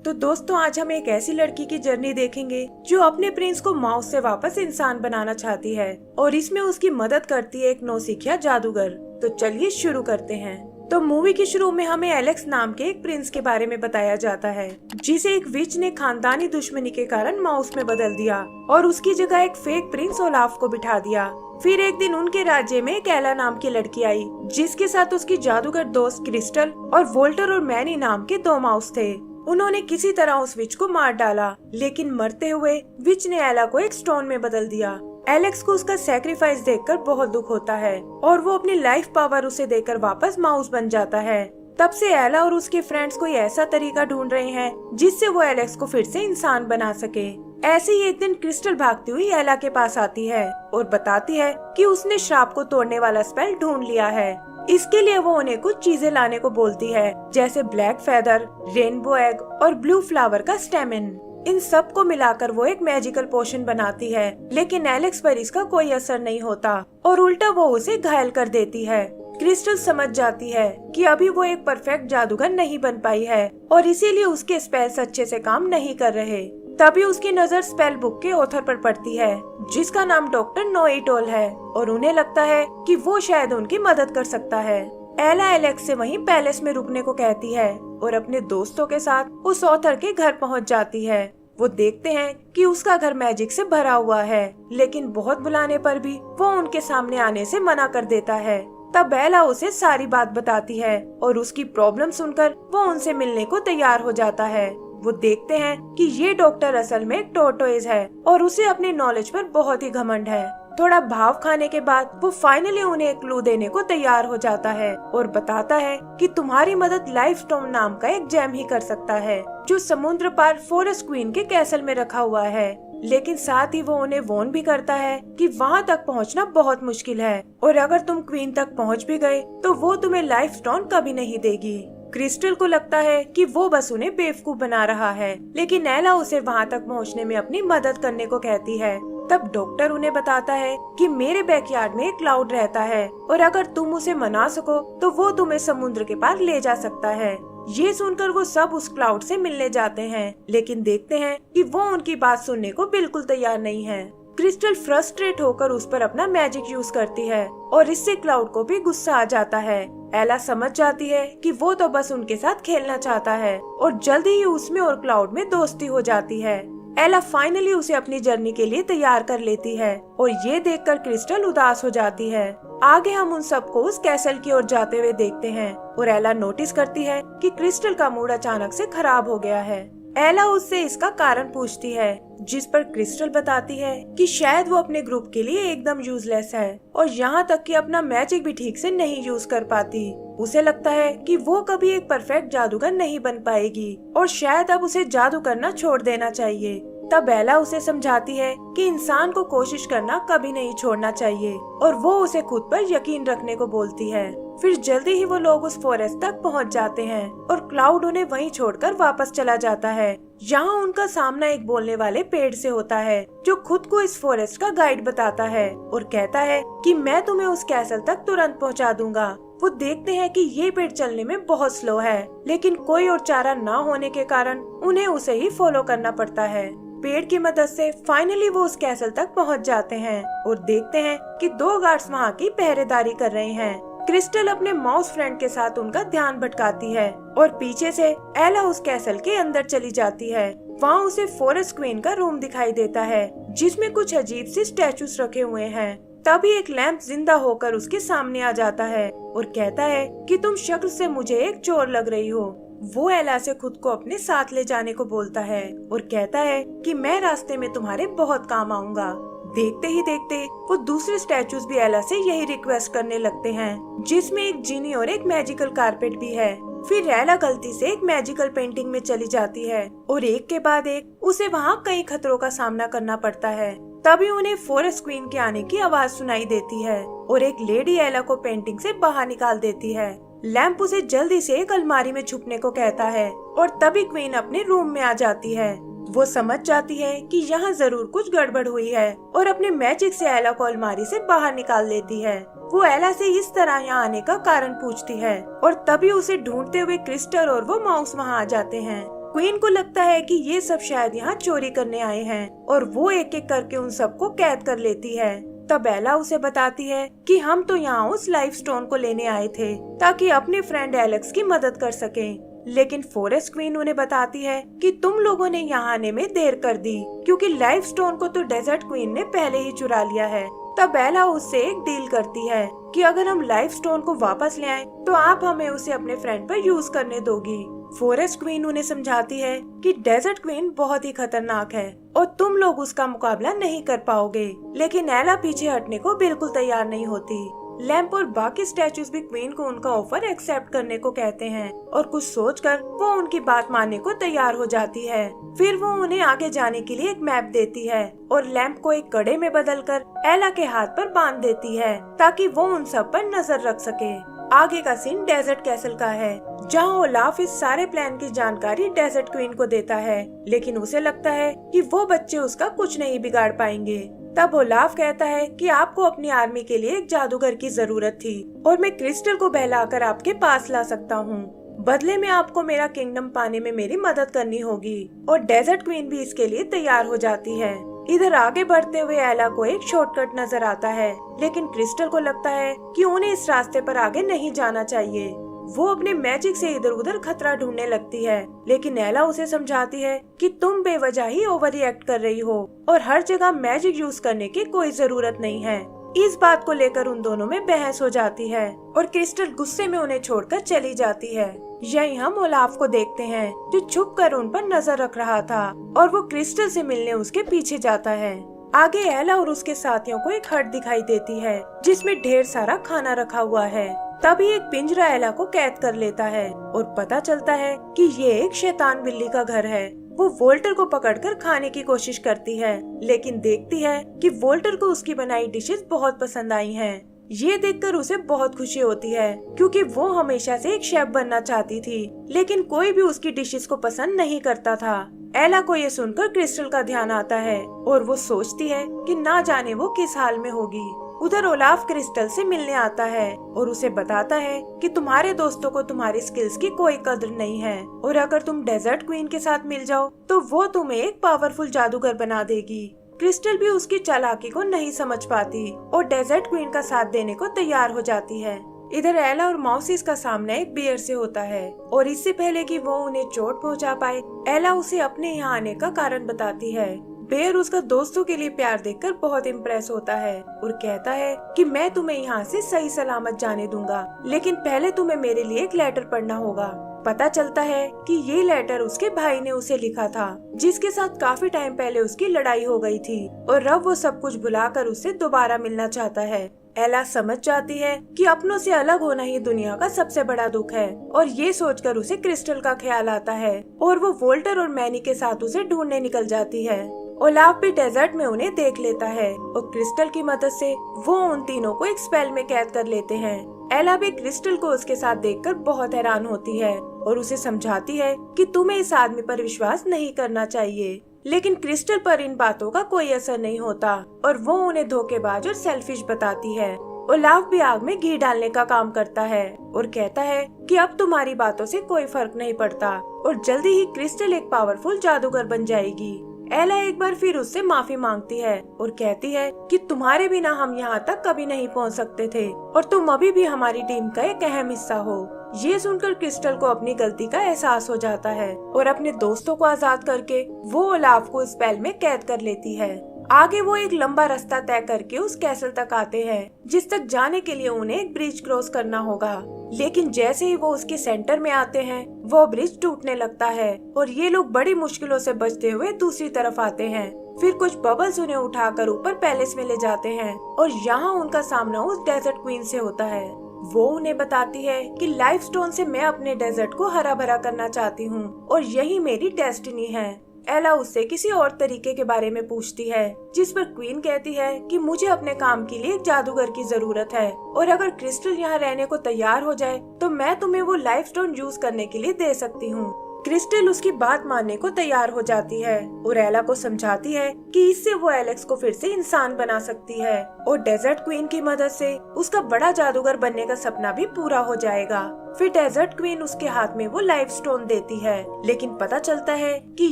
तो दोस्तों आज हम एक ऐसी लड़की की जर्नी देखेंगे जो अपने प्रिंस को माउस से वापस इंसान बनाना चाहती है और इसमें उसकी मदद करती है एक नौसिखिया जादूगर। तो चलिए शुरू करते हैं। तो मूवी के शुरू में हमें एलेक्स नाम के एक प्रिंस के बारे में बताया जाता है जिसे एक विच ने खानदानी दुश्मनी के कारण माउस में बदल दिया और उसकी जगह एक फेक प्रिंस ओलाफ को बिठा दिया। फिर एक दिन उनके राज्य में एक एला नाम की लड़की आई जिसके साथ उसकी जादूगर दोस्त क्रिस्टल और वोल्टर और मैनी नाम के 2 माउस थे। उन्होंने किसी तरह उस विच को मार डाला, लेकिन मरते हुए विच ने एला को एक स्टोन में बदल दिया। एलेक्स को उसका सैक्रिफाइस देखकर बहुत दुख होता है और वो अपनी लाइफ पावर उसे देकर वापस माउस बन जाता है। तब से एला और उसके फ्रेंड्स कोई ऐसा तरीका ढूंढ रहे हैं जिससे वो एलेक्स को फिर से इंसान बना सके। ऐसे ही एक दिन क्रिस्टल भागती हुई एला के पास आती है और बताती है कि उसने श्राप को तोड़ने वाला स्पेल ढूंढ लिया है। इसके लिए वो उन्हें कुछ चीजें लाने को बोलती है, जैसे ब्लैक फेदर, रेनबो एग और ब्लू फ्लावर का स्टेमिन। इन सब को मिलाकर वो एक मैजिकल पोशन बनाती है, लेकिन एलेक्स पर इसका कोई असर नहीं होता और उल्टा वो उसे घायल कर देती है। क्रिस्टल समझ जाती है कि अभी वो एक परफेक्ट जादूगर नहीं बन पाई है और इसीलिए उसके स्पेल्स अच्छे से काम नहीं कर रहे। तभी उसकी नजर स्पेल बुक के ऑथर पर पड़ती है जिसका नाम डॉक्टर नोइटोल है और उन्हें लगता है कि वो शायद उनकी मदद कर सकता है। एला एलेक्स से वहीं पैलेस में रुकने को कहती है और अपने दोस्तों के साथ उस ऑथर के घर पहुंच जाती है। वो देखते हैं कि उसका घर मैजिक से भरा हुआ है, लेकिन बहुत बुलाने पर भी वो उनके सामने आने से मना कर देता है। तब एला उसे सारी बात बताती है और उसकी प्रॉब्लम सुनकर वो उनसे मिलने को तैयार हो जाता है। वो देखते हैं कि ये डॉक्टर असल में एक टोर्टोइज है और उसे अपनी नॉलेज पर बहुत ही घमंड है। थोड़ा भाव खाने के बाद वो फाइनली उन्हें एक क्लू देने को तैयार हो जाता है और बताता है कि तुम्हारी मदद लाइफ स्टोन नाम का एक जेम ही कर सकता है जो समुद्र पार फॉरेस्ट क्वीन के कैसल में रखा हुआ है। लेकिन साथ ही वो उन्हें वॉर्न भी करता है कि वहाँ तक पहुँचना बहुत मुश्किल है और अगर तुम क्वीन तक पहुँच भी गए तो वो तुम्हें लाइफ स्टोन कभी नहीं देगी। क्रिस्टल को लगता है कि वो बस उन्हें बेवकूफ बना रहा है, लेकिन एला उसे वहाँ तक पहुँचने में अपनी मदद करने को कहती है। तब डॉक्टर उन्हें बताता है कि मेरे बैकयार्ड में एक क्लाउड रहता है और अगर तुम उसे मना सको तो वो तुम्हें समुद्र के पार ले जा सकता है। ये सुनकर वो सब उस क्लाउड से मिलने जाते हैं, लेकिन देखते हैं कि वो उनकी बात सुनने को बिल्कुल तैयार नहीं है। क्रिस्टल फ्रस्ट्रेट होकर उस पर अपना मैजिक यूज करती है और इससे क्लाउड को भी गुस्सा आ जाता है। एला समझ जाती है कि वो तो बस उनके साथ खेलना चाहता है और जल्दी ही उसमें और क्लाउड में दोस्ती हो जाती है। एला फाइनली उसे अपनी जर्नी के लिए तैयार कर लेती है और ये देखकर क्रिस्टल उदास हो जाती है। आगे हम उन सबको उस कैसल की ओर जाते हुए देखते हैं और एला नोटिस करती है कि क्रिस्टल का मूड अचानक से खराब हो गया है। एला उससे इसका कारण पूछती है, जिस पर क्रिस्टल बताती है कि शायद वो अपने ग्रुप के लिए एकदम यूजलेस है और यहाँ तक कि अपना मैजिक भी ठीक से नहीं यूज कर पाती। उसे लगता है कि वो कभी एक परफेक्ट जादूगर नहीं बन पाएगी और शायद अब उसे जादू करना छोड़ देना चाहिए। तब एला उसे समझाती है कि इंसान को कोशिश करना कभी नहीं छोड़ना चाहिए और वो उसे खुद पर यकीन रखने को बोलती है। फिर जल्दी ही वो लोग उस फॉरेस्ट तक पहुंच जाते हैं और क्लाउड उन्हें वहीं छोड़कर वापस चला जाता है। यहाँ उनका सामना एक बोलने वाले पेड़ से होता है जो खुद को इस फॉरेस्ट का गाइड बताता है और कहता है कि मैं तुम्हें उस कैसल तक तुरंत पहुँचा दूंगा। वो देखते हैं कि ये पेड़ चलने में बहुत स्लो है, लेकिन कोई और चारा न होने के कारण उन्हें उसे ही फॉलो करना पड़ता है। पेड़ की मदद से फाइनली वो उस कैसल तक पहुंच जाते हैं और देखते हैं कि 2 गार्ड्स वहाँ की पहरेदारी कर रहे हैं। क्रिस्टल अपने माउस फ्रेंड के साथ उनका ध्यान भटकाती है और पीछे से एला उस कैसल के अंदर चली जाती है। वहाँ उसे फॉरेस्ट क्वीन का रूम दिखाई देता है जिसमें कुछ अजीब सी स्टैचूज रखे हुए हैं। तभी एक लैंप जिंदा होकर उसके सामने आ जाता है और कहता है कि तुम शक्ल से मुझे एक चोर लग रही हो। वो एला से खुद को अपने साथ ले जाने को बोलता है और कहता है कि मैं रास्ते में तुम्हारे बहुत काम आऊंगा। देखते ही देखते वो दूसरे स्टैचूज भी एला से यही रिक्वेस्ट करने लगते हैं, जिसमें एक जीनी और एक मैजिकल कारपेट भी है। फिर एला गलती से एक मैजिकल पेंटिंग में चली जाती है और एक के बाद एक उसे वहाँ कई खतरों का सामना करना पड़ता है। तभी उन्हें फॉरेस्ट क्वीन के आने की आवाज सुनाई देती है और एक लेडी एला को पेंटिंग से बाहर निकाल देती है। लैंप उसे जल्दी से एक अलमारी में छुपने को कहता है और तभी क्वीन अपने रूम में आ जाती है। वो समझ जाती है कि यहाँ जरूर कुछ गड़बड़ हुई है और अपने मैजिक से एला को अलमारी से बाहर निकाल लेती है। वो एला से इस तरह यहाँ आने का कारण पूछती है और तभी उसे ढूंढते हुए क्रिस्टल और वो माउस वहाँ आ जाते हैं। क्वीन को लगता है कि ये सब शायद यहाँ चोरी करने आए हैं और वो एक एक करके उन सबको कैद कर लेती है। तब एला उसे बताती है कि हम तो यहाँ उस लाइफ स्टोन को लेने आए थे ताकि अपने फ्रेंड एलेक्स की मदद कर सकें। लेकिन फॉरेस्ट क्वीन उन्हें बताती है कि तुम लोगों ने यहाँ आने में देर कर दी क्योंकि लाइफ स्टोन को तो डेजर्ट क्वीन ने पहले ही चुरा लिया है। तब एला उससे एक डील करती है कि अगर हम लाइफ स्टोन को वापस ले आए तो आप हमें उसे अपने फ्रेंड पर यूज करने दोगी। फॉरेस्ट क्वीन उन्हें समझाती है कि डेजर्ट क्वीन बहुत ही खतरनाक है और तुम लोग उसका मुकाबला नहीं कर पाओगे। लेकिन एला पीछे हटने को बिल्कुल तैयार नहीं होती। लैम्प और बाकी स्टैचूज भी क्वीन को उनका ऑफर एक्सेप्ट करने को कहते हैं और कुछ सोचकर वो उनकी बात मानने को तैयार हो जाती है। फिर वो उन्हें आगे जाने के लिए एक मैप देती है और लैम्प को एक कड़े में बदलकर एला के हाथ पर बांध देती है ताकि वो उन सब पर नजर रख सके। आगे का सीन डेजर्ट कैसल का है जहाँ ओलाफ इस सारे प्लान की जानकारी डेजर्ट क्वीन को देता है, लेकिन उसे लगता है कि वो बच्चे उसका कुछ नहीं बिगाड़ पाएंगे। तब ओलाफ कहता है कि आपको अपनी आर्मी के लिए एक जादूगर की जरूरत थी और मैं क्रिस्टल को बहलाकर आपके पास ला सकता हूँ। बदले में आपको मेरा किंगडम पाने में मेरी मदद करनी होगी और डेजर्ट क्वीन भी इसके लिए तैयार हो जाती है। इधर आगे बढ़ते हुए एला को एक शॉर्टकट नजर आता है, लेकिन क्रिस्टल को लगता है कि उन्हें इस रास्ते पर आगे नहीं जाना चाहिए। वो अपने मैजिक से इधर उधर खतरा ढूंढने लगती है, लेकिन एला उसे समझाती है कि तुम बेवजह ही ओवर रिएक्ट कर रही हो और हर जगह मैजिक यूज करने की कोई जरूरत नहीं है। इस बात को लेकर उन दोनों में बहस हो जाती है और क्रिस्टल गुस्से में उन्हें छोड़कर चली जाती है। यही हम ओलाफ को देखते हैं जो छुप कर उन पर नजर रख रहा था और वो क्रिस्टल से मिलने उसके पीछे जाता है। आगे एला और उसके साथियों को एक हट दिखाई देती है जिसमें ढेर सारा खाना रखा हुआ है। तभी एक पिंजरा एला को कैद कर लेता है और पता चलता है कि ये एक शैतान बिल्ली का घर है। वो वोल्टर को पकड़कर खाने की कोशिश करती है, लेकिन देखती है कि वोल्टर को उसकी बनाई डिशेस बहुत पसंद आई हैं। ये देखकर उसे बहुत खुशी होती है क्योंकि वो हमेशा से एक शेफ बनना चाहती थी, लेकिन कोई भी उसकी डिशेस को पसंद नहीं करता था। एला को ये सुनकर क्रिस्टल का ध्यान आता है और वो सोचती है कि ना जाने वो किस हाल में होगी। उधर ओलाफ क्रिस्टल से मिलने आता है और उसे बताता है कि तुम्हारे दोस्तों को तुम्हारी स्किल्स की कोई कदर नहीं है और अगर तुम डेजर्ट क्वीन के साथ मिल जाओ तो वो तुम्हें एक पावरफुल जादूगर बना देगी। क्रिस्टल भी उसकी चालाकी को नहीं समझ पाती और डेजर्ट क्वीन का साथ देने को तैयार हो जाती है। इधर एला और मौसिस का सामना एक बियर से होता है और इससे पहले कि वो उन्हें चोट पहुंचा पाए, एला उसे अपने यहाँ आने का कारण बताती है। बेयर उसका दोस्तों के लिए प्यार देखकर बहुत इम्प्रेस होता है और कहता है कि मैं तुम्हें यहाँ से सही सलामत जाने दूंगा, लेकिन पहले तुम्हें मेरे लिए एक लेटर पढ़ना होगा। पता चलता है कि ये लेटर उसके भाई ने उसे लिखा था, जिसके साथ काफी टाइम पहले उसकी लड़ाई हो गई थी और अब वो सब कुछ भुलाकर उससे दोबारा मिलना चाहता है। एला समझ जाती है कि अपनों से अलग होना ही दुनिया का सबसे बड़ा दुख है और ये सोचकर उसे क्रिस्टल का ख्याल आता है और वो वोल्टर और मैनी के साथ उसे ढूंढने निकल जाती है। ओलाफ भी डेजर्ट में उन्हें देख लेता है और क्रिस्टल की मदद से वो उन तीनों को एक स्पेल में कैद कर लेते हैं। एला भी क्रिस्टल को उसके साथ देखकर बहुत हैरान होती है और उसे समझाती है कि तुम्हें इस आदमी पर विश्वास नहीं करना चाहिए, लेकिन क्रिस्टल पर इन बातों का कोई असर नहीं होता और वो उन्हें धोखेबाज और सेल्फिश बताती है। ओलाफ भी आग में घी डालने का काम करता है और कहता है कि अब तुम्हारी बातों से कोई फर्क नहीं पड़ता और जल्दी ही क्रिस्टल एक पावरफुल जादूगर बन जाएगी। एला एक बार फिर उससे माफी मांगती है और कहती है कि तुम्हारे बिना हम यहाँ तक कभी नहीं पहुँच सकते थे और तुम अभी भी हमारी टीम का एक अहम हिस्सा हो। ये सुनकर क्रिस्टल को अपनी गलती का एहसास हो जाता है और अपने दोस्तों को आजाद करके वो ओलाफ को स्पेल में कैद कर लेती है। आगे वो एक लंबा रास्ता तय करके उस कैसल तक आते हैं, जिस तक जाने के लिए उन्हें एक ब्रिज क्रॉस करना होगा। लेकिन जैसे ही वो उसके सेंटर में आते हैं, वो ब्रिज टूटने लगता है और ये लोग बड़ी मुश्किलों से बचते हुए दूसरी तरफ आते हैं। फिर कुछ बबल्स उन्हें उठाकर ऊपर पैलेस में ले जाते हैं और यहाँ उनका सामना उस डेजर्ट क्वीन से होता है। वो उन्हें बताती है कि लाइफ स्टोन से मैं अपने डेजर्ट को हरा भरा करना चाहती हूँ और यही मेरी डेस्टिनी है। एला उससे किसी और तरीके के बारे में पूछती है, जिस पर क्वीन कहती है कि मुझे अपने काम के लिए एक जादूगर की जरूरत है और अगर क्रिस्टल यहाँ रहने को तैयार हो जाए तो मैं तुम्हें वो लाइफ स्टोन यूज करने के लिए दे सकती हूँ। क्रिस्टल उसकी बात मानने को तैयार हो जाती है और एला को समझाती है कि इससे वो एलेक्स को फिर से इंसान बना सकती है और डेजर्ट क्वीन की मदद से उसका बड़ा जादूगर बनने का सपना भी पूरा हो जाएगा। फिर डेजर्ट क्वीन उसके हाथ में वो लाइफ स्टोन देती है, लेकिन पता चलता है कि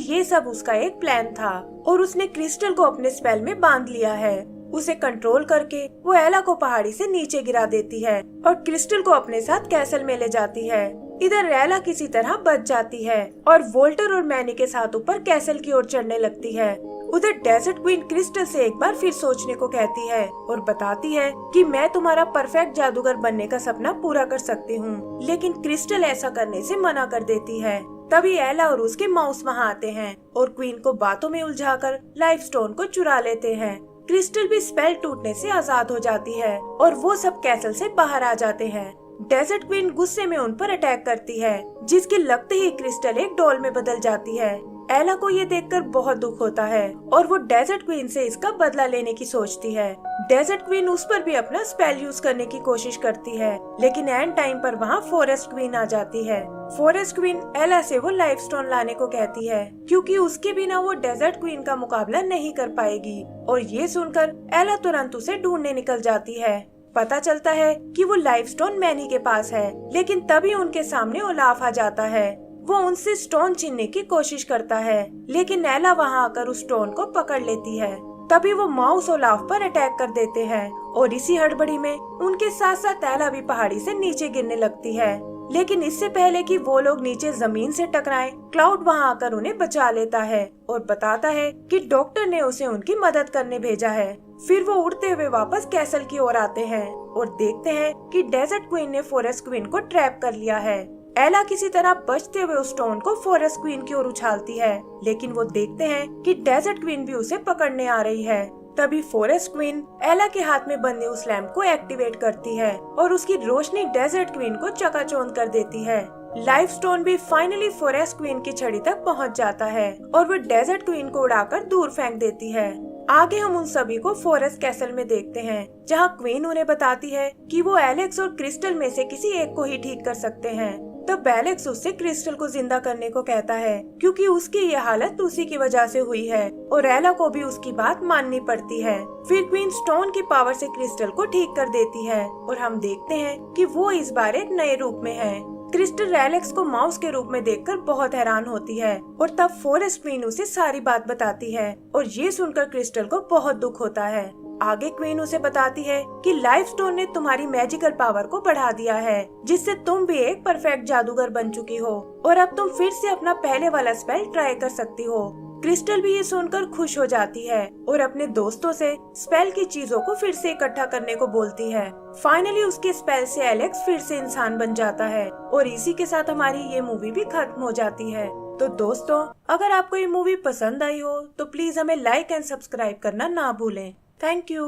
ये सब उसका एक प्लान था और उसने क्रिस्टल को अपने स्पेल में बांध लिया है। उसे कंट्रोल करके वो एला को पहाड़ी से नीचे गिरा देती है और क्रिस्टल को अपने साथ कैसल में ले जाती है। इधर एला किसी तरह बच जाती है और वोल्टर और मैनी के साथ ऊपर कैसल की ओर चढ़ने लगती है। उधर डेजर्ट क्वीन क्रिस्टल से एक बार फिर सोचने को कहती है और बताती है कि मैं तुम्हारा परफेक्ट जादूगर बनने का सपना पूरा कर सकती हूँ, लेकिन क्रिस्टल ऐसा करने से मना कर देती है। तभी एला और उसके माउस वहाँ आते हैं और क्वीन को बातों में उलझाकर लाइफ स्टोन को चुरा लेते हैं। क्रिस्टल भी स्पेल टूटने से आजाद हो जाती है और वो सब कैसल से बाहर आ जाते हैं। डेजर्ट क्वीन गुस्से में उन पर अटैक करती है, जिसके लगते ही क्रिस्टल एक डॉल में बदल जाती है। एला को ये देखकर बहुत दुख होता है और वो डेजर्ट क्वीन से इसका बदला लेने की सोचती है। डेजर्ट क्वीन उस पर भी अपना स्पेल यूज करने की कोशिश करती है, लेकिन एंड टाइम पर वहाँ फॉरेस्ट क्वीन आ जाती है। फॉरेस्ट क्वीन एला से वो लाइफ स्टोन लाने को कहती है, क्योंकि उसके बिना वो डेजर्ट क्वीन का मुकाबला नहीं कर पाएगी। और ये सुनकर एला तुरंत उसे ढूंढने निकल जाती है। पता चलता है कि वो लाइफ स्टोन मैनी के पास है, लेकिन तभी उनके सामने ओलाफ आ जाता है। वो उनसे स्टोन छीनने की कोशिश करता है, लेकिन एला वहाँ आकर उस स्टोन को पकड़ लेती है। तभी वो माउस ओलाफ पर अटैक कर देते हैं और इसी हड़बड़ी में उनके साथ साथ एला भी पहाड़ी से नीचे गिरने लगती है। लेकिन इससे पहले कि वो लोग नीचे जमीन से टकराएं, क्लाउड वहाँ आकर उन्हें बचा लेता है और बताता है कि डॉक्टर ने उसे उनकी मदद करने भेजा है। फिर वो उड़ते हुए वापस कैसल की ओर आते हैं और देखते हैं कि डेजर्ट क्वीन ने फॉरेस्ट क्वीन को ट्रैप कर लिया है। एला किसी तरह बचते हुए उस स्टोन को फॉरेस्ट क्वीन की ओर उछालती है, लेकिन वो देखते हैं कि डेजर्ट क्वीन भी उसे पकड़ने आ रही है। तभी फॉरेस्ट क्वीन एला के हाथ में बंधे उस लैंप को एक्टिवेट करती है और उसकी रोशनी डेजर्ट क्वीन को चकाचौंध कर देती है। लाइफ स्टोन भी फाइनली फॉरेस्ट क्वीन की छड़ी तक पहुंच जाता है और वो डेजर्ट क्वीन को उड़ाकर दूर फेंक देती है। आगे हम उन सभी को फॉरेस्ट कैसल में देखते हैं, जहां क्वीन उन्हें बताती है कि वो एलेक्स और क्रिस्टल में से किसी एक को ही ठीक कर सकते हैं। तब एलेक्स उससे क्रिस्टल को जिंदा करने को कहता है, क्योंकि उसकी ये हालत उसी की वजह से हुई है और एला को भी उसकी बात माननी पड़ती है। फिर क्वीन स्टोन की पावर से क्रिस्टल को ठीक कर देती है और हम देखते हैं कि वो इस बार एक नए रूप में है। क्रिस्टल एलेक्स को माउस के रूप में देखकर बहुत हैरान होती है और तब फॉरेस्ट क्वीन उसे सारी बात बताती है और ये सुनकर क्रिस्टल को बहुत दुख होता है। आगे क्वीन उसे बताती है कि लाइफ स्टोन ने तुम्हारी मैजिकल पावर को बढ़ा दिया है, जिससे तुम भी एक परफेक्ट जादूगर बन चुकी हो और अब तुम फिर से अपना पहले वाला स्पेल ट्राई कर सकती हो। क्रिस्टल भी ये सुनकर खुश हो जाती है और अपने दोस्तों से स्पेल की चीजों को फिर से इकट्ठा करने को बोलती है। फाइनली उसके स्पेल से एलेक्स फिर से इंसान बन जाता है और इसी के साथ हमारी ये मूवी भी खत्म हो जाती है। तो दोस्तों, अगर आपको ये मूवी पसंद आई हो तो प्लीज हमें लाइक एंड सब्सक्राइब करना ना भूलें। Thank you.